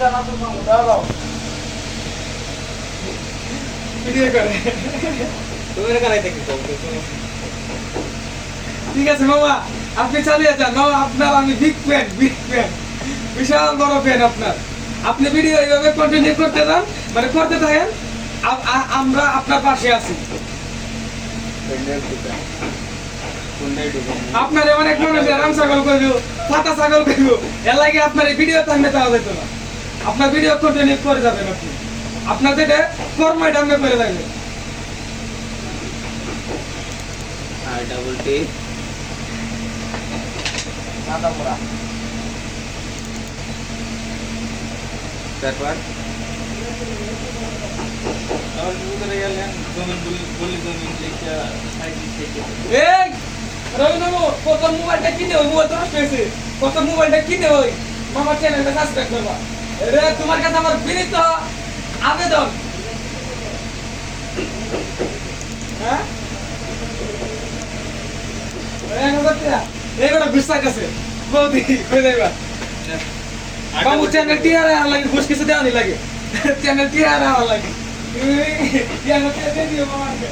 জানা তো দাও ভিডিও করে তুমি কারাইতে কি করছো? ঠিক আছে মামা, আপনি চালিয়ে যান মামা। আপনার আমি বিগ ফ্যান, বিশাল বড় ফ্যান আপনার। আপনি ভিডিও এইভাবে কন্টিনিউ করতে যান, মানে করতে থাকেন, আমরা আপনার পাশে আছি। আপনার অনেক মানুষ রাম ছাগল করবো, ফাটা ছাগল করবো, এর লাগে আপনার এই ভিডিও থাকলে দেওয়া যেত না। আপনার ভিডিও কন্টিনিউ করে যাবেন আপনি, আপনার যেটা কর্ম এটা আপনি করে থাকবেন। আর ডাবল টি আদা মোড়া তারপর আর উধরে গেলেন জমিন বলি জমিন লেখা সাইড থেকে এই রবিনবু, কত মোবাইলটা কিনে ওই মোবাইল তো পেয়েছে, কত মোবাইলটা কিনে ওই মামার চ্যানেলটা সাবস্ক্রাইব করবা। রে তোমার কাছে আমার বিনীত আবেদন। হ্যাঁ এইগুলো বিশ্বাস আছে বৌদি কই যাইবা বাবু? চ্যানেল টিআর আর লাগে, ঘুষ কিছু দেওয়া নি লাগে, চ্যানেল টিআর আর লাগে। চ্যানেল টিআর দিয়ে দিও মামাকে।